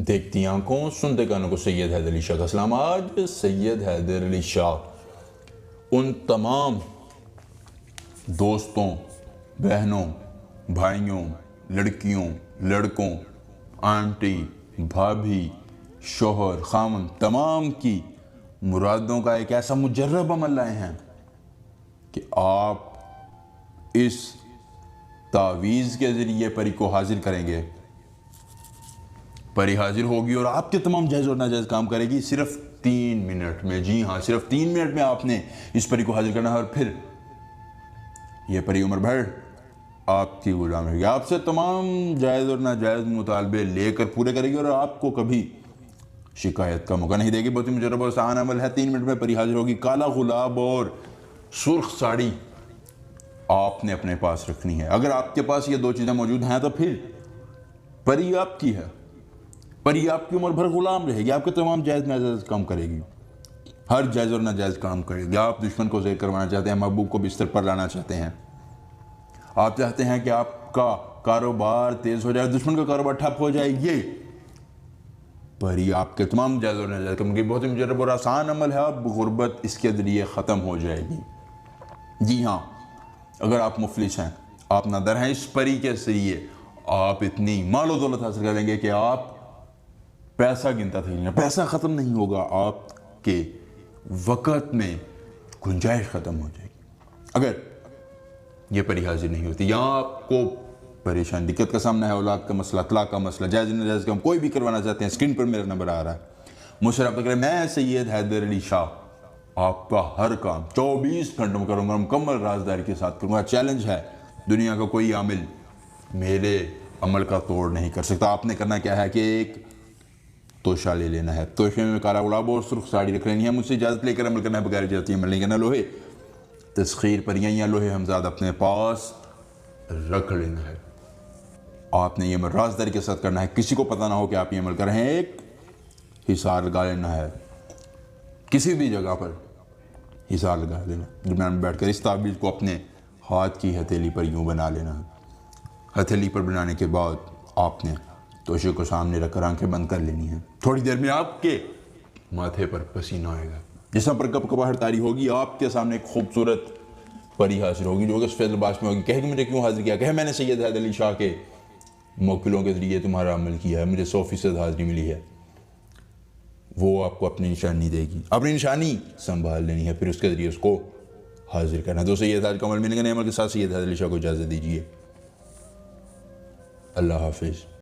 دیکھتی آنکھوں سنتے کانوں کو سید حیدر علی شاہ کا سلام۔ آج سید حیدر علی شاہ ان تمام دوستوں، بہنوں، بھائیوں، لڑکیوں، لڑکوں، آنٹی، بھابھی، شوہر، خامن، تمام کی مرادوں کا ایک ایسا مجرب عمل لائے ہیں کہ آپ اس تعویذ کے ذریعے پری کو حاضر کریں گے۔ پری حاضر ہوگی اور آپ کے تمام جائز اور ناجائز کام کرے گی صرف 3 منٹ میں۔ جی ہاں، صرف 3 منٹ میں آپ نے اس پری کو حاضر کرنا ہے، اور پھر یہ پری عمر بھر آپ کی غلام رہے گی، آپ سے تمام جائز اور ناجائز مطالبے لے کر پورے کرے گی اور آپ کو کبھی شکایت کا موقع نہیں دے گی۔ بہت ہی مجرب اور آسان عمل ہے۔ 3 منٹ میں پری حاضر ہوگی۔ کالا غلاب اور سرخ ساڑی آپ نے اپنے پاس رکھنی ہے۔ اگر آپ کے پاس یہ 2 چیزیں موجود ہیں تو پھر پری آپ کی ہے۔ پری آپ کی عمر بھر غلام رہے گی، آپ کے تمام جائز ناجائز کام کرے گی، ہر جائز اور ناجائز کام کرے گی۔ آپ دشمن کو زیر کروانا چاہتے ہیں، محبوب کو بستر پر لانا چاہتے ہیں، آپ چاہتے ہیں کہ آپ کا کاروبار تیز ہو جائے، دشمن کا کاروبار ٹھپ ہو جائے، یہ پری آپ کے تمام جائز اور ناجائز کام کرے گی۔ بہت ہی مجرب اور آسان عمل ہے۔ اب غربت اس کے ذریعے ختم ہو جائے گی۔ جی ہاں، اگر آپ مفلس ہیں، آپ نادر ہیں، اس پری کے ذریعے آپ اتنی مال و دولت حاصل کریں گے کہ آپ پیسہ گنتا تھا، پیسہ ختم نہیں ہوگا، آپ کے وقت میں گنجائش ختم ہو جائے گی۔ اگر یہ پری حاضر نہیں ہوتی، یہاں آپ کو پریشان دقت کا سامنا ہے، اولاد کا مسئلہ، طلاق کا مسئلہ، جائز ناجائز کا کوئی بھی کروانا چاہتے ہیں، اسکرین پر میرا نمبر آ رہا ہے، مجھ سے رابطہ کریں۔ میں سید حیدر علی شاہ آپ کا ہر کام 24 گھنٹوں میں کروں گا، مکمل رازداری کے ساتھ کروں گا۔ چیلنج ہے، دنیا کا کوئی عامل میرے عمل کا توڑ نہیں کر سکتا۔ آپ نے کرنا کیا ہے کہ ایک توشہ لے لینا ہے، توشے میں کالا غلاب اور سرخ ساڑی رکھ لینی ہے، مجھ سے اجازت لے کر عمل کرنا ہے، بغیر اجازت عمل نہیں کرنا۔ لوہے تسخیر پریاں یا لوہے ہمزاد اپنے پاس رکھ لینا ہے۔ آپ نے یہ عمل رازداری کے ساتھ کرنا ہے، کسی کو پتہ نہ ہو کہ آپ یہ عمل کر رہے ہیں۔ ایک حصار لگا لینا ہے، کسی بھی جگہ پر حصار لگا لینا، درمیان میں بیٹھ کر اس تعویذ کو اپنے ہاتھ کی ہتھیلی پر یوں بنا لینا ہے۔ ہتھیلی پر بنانے کے بعد آپ نے توشے کو سامنے رکھ کر آنکھیں بند کر لینی ہیں۔ تھوڑی دیر میں آپ کے ماتھے پر پسینہ آئے گا، جسم پر کپکپاہٹ طاری ہوگی، آپ کے سامنے ایک خوبصورت پری حاضر ہوگی جو کہ سفید لباس میں ہوگی۔ کہے کہ مجھے کیوں حاضر کیا؟ کہے میں نے سید حیدر علی شاہ کے موکلوں کے ذریعے تمہارا عمل کیا ہے، مجھے 100% حاضری ملی ہے۔ وہ آپ کو اپنی نشانی دے گی، اپنی نشانی سنبھال لینی ہے، پھر اس کے ذریعے اس کو حاضر کرنا ہے۔ تو سید حیدر کا عمل ملیں گے، نئے عمل کے ساتھ سید حیدر علی شاہ کو اجازت دیجیے۔ اللہ حافظ۔